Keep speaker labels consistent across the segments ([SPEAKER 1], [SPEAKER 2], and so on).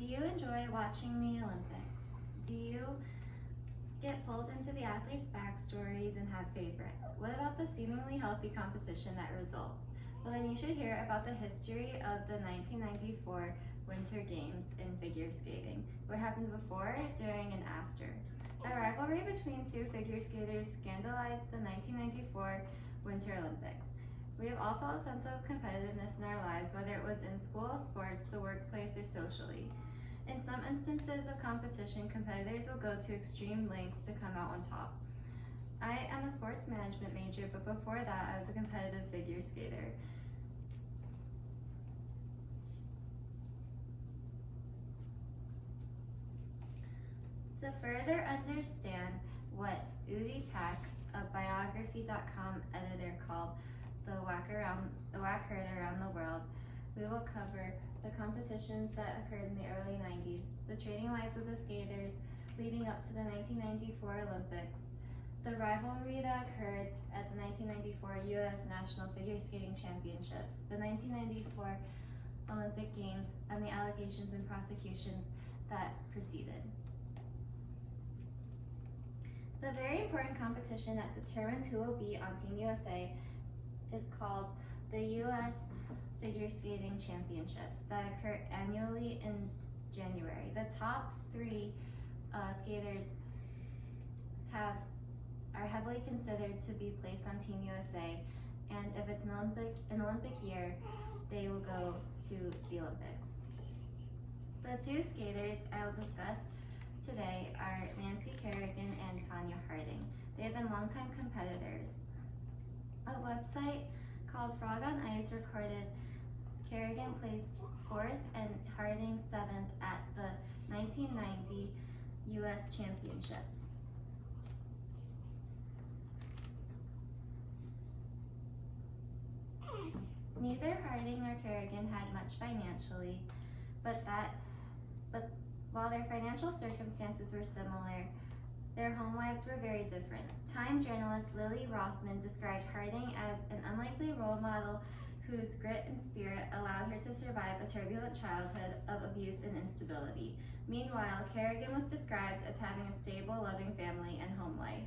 [SPEAKER 1] Do you enjoy watching the Olympics? Do you get pulled into the athletes' backstories and have favorites? What about the seemingly healthy competition that results? Well, then you should hear about the history of the 1994 Winter Games in figure skating. What happened before, during, and after. A rivalry between two figure skaters scandalized the 1994 Winter Olympics. We have all felt a sense of competitiveness in our lives, whether it was in school, sports, the workplace, or socially. In some instances of competition, competitors will go to extreme lengths to come out on top. I am a sports management major, but before that, I was a competitive figure skater. To further understand what Udi Pak, a biography.com editor, called the whack herd around the world, we will cover the competitions that occurred in the early 90s, the training lives of the skaters leading up to the 1994 Olympics, the rivalry that occurred at the 1994 U.S. National Figure Skating Championships, the 1994 Olympic Games, and the allegations and prosecutions that preceded. The very important competition that determines who will be on Team USA is called the U.S. Figure Skating Championships that occur annually in January. The top three skaters are heavily considered to be placed on Team USA, and if it's an Olympic year, they will go to the Olympics. The two skaters I will discuss today are Nancy Kerrigan and Tanya Harding. They have been longtime competitors. A website called Frog on Ice recorded Kerrigan placed 4th and Harding 7th at the 1990 U.S. Championships. Neither Harding nor Kerrigan had much financially, but while their financial circumstances were similar, their home lives were very different. Time journalist Lily Rothman described Harding as an unlikely role model whose grit and spirit allowed her to survive a turbulent childhood of abuse and instability. Meanwhile, Kerrigan was described as having a stable, loving family and home life.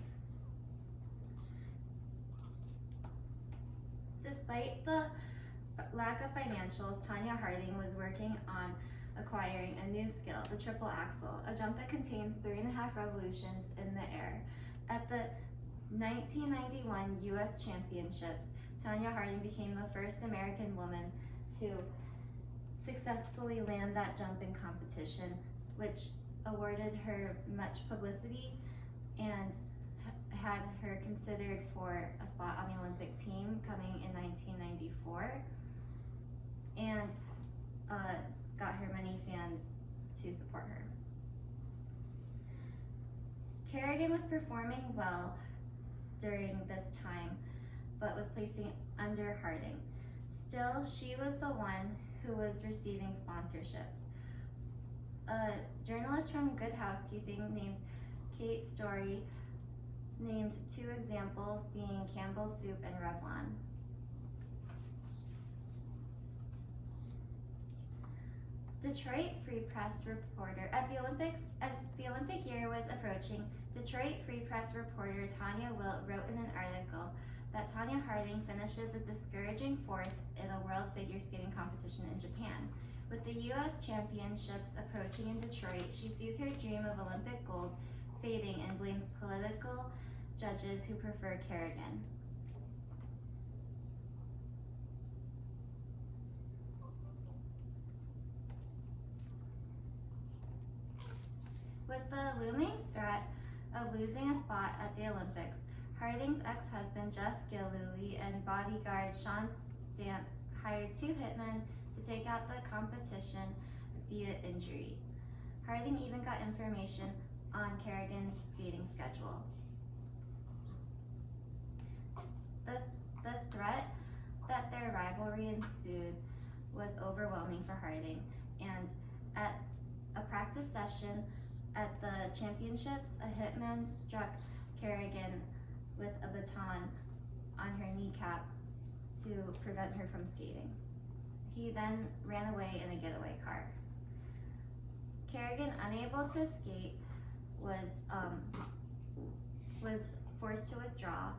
[SPEAKER 1] Despite the lack of financials, Tanya Harding was working on acquiring a new skill, the triple axel, a jump that contains 3.5 revolutions in the air. At the 1991 U.S. Championships, Tanya Harding became the first American woman to successfully land that jump in competition, which awarded her much publicity and had her considered for a spot on the Olympic team coming in 1994, and got her many fans to support her. Kerrigan was performing well during this time, but was placing under Harding. Still, she was the one who was receiving sponsorships. A journalist from Good Housekeeping named Kate Story named 2 examples, being Campbell's Soup and Revlon. Detroit Free Press reporter, as the Olympic year was approaching, Detroit Free Press reporter Tanya Wilt wrote in an article that Tanya Harding finishes a discouraging 4th in a world figure skating competition in Japan. With the U.S. Championships approaching in Detroit, she sees her dream of Olympic gold fading and blames political judges who prefer Kerrigan. With the looming threat of losing a spot at the Olympics, Harding's ex-husband Jeff Gillooly and bodyguard Sean Stant hired 2 hitmen to take out the competition via injury. Harding even got information on Kerrigan's skating schedule. The threat that their rivalry ensued was overwhelming for Harding, and at a practice session at the championships, a hitman struck Kerrigan with a baton on her kneecap to prevent her from skating. He then ran away in a getaway car. Kerrigan, unable to skate, was forced to withdraw,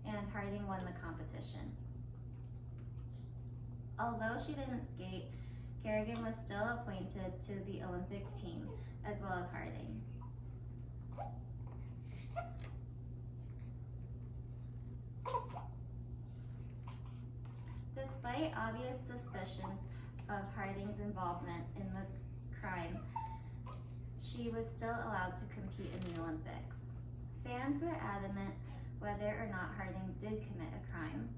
[SPEAKER 1] and Harding won the competition. Although she didn't skate, Kerrigan was still appointed to the Olympic team, as well as Harding. Despite obvious suspicions of Harding's involvement in the crime, she was still allowed to compete in the Olympics. Fans were adamant whether or not Harding did commit a crime.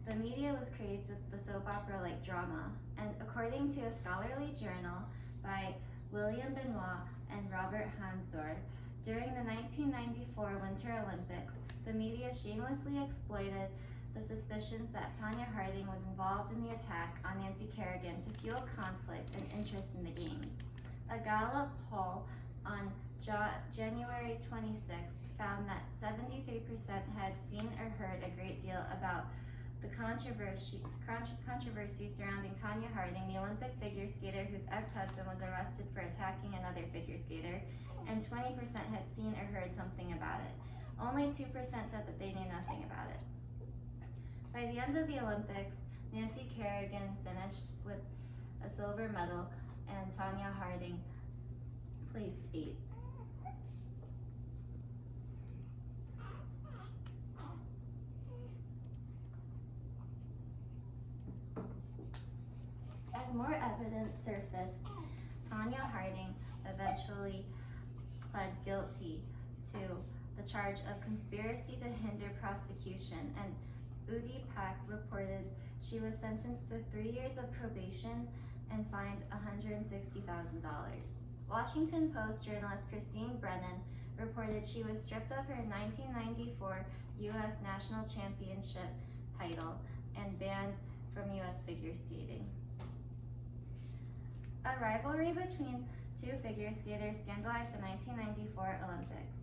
[SPEAKER 1] The media was crazed with the soap opera-like drama, and according to a scholarly journal by William Benoit and Robert Hansor, during the 1994 Winter Olympics, the media shamelessly exploited the suspicions that Tonya Harding was involved in the attack on Nancy Kerrigan to fuel conflict and interest in the games. A Gallup poll on January 26th found that 73% had seen or heard a great deal about the controversy surrounding Tonya Harding, the Olympic figure skater whose ex-husband was arrested for attacking another figure skater, and 20% had seen or heard something about it. Only 2% said that they knew nothing about it. By the end of the Olympics, Nancy Kerrigan finished with a silver medal, and Tonya Harding placed 8th. As more evidence surfaced, Tonya Harding eventually pled guilty to the charge of conspiracy to hinder prosecution, and Udi Pak reported she was sentenced to 3 years of probation and fined $160,000. Washington Post journalist Christine Brennan reported she was stripped of her 1994 U.S. National Championship title and banned from U.S. figure skating. A rivalry between two figure skaters scandalized the 1994 Olympics.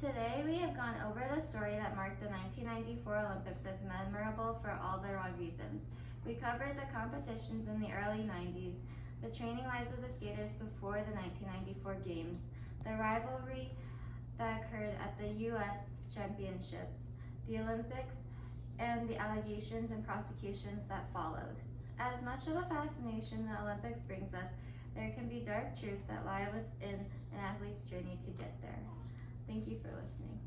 [SPEAKER 1] Today, we have gone over the story that marked the 1994 Olympics as memorable for all the wrong reasons. We covered the competitions in the early 90s, the training lives of the skaters before the 1994 Games, the rivalry that occurred at the U.S. Championships, the Olympics, and the allegations and prosecutions that followed. As much of a fascination the Olympics brings us, there can be dark truths that lie within an athlete's journey to get there. Thank you for listening.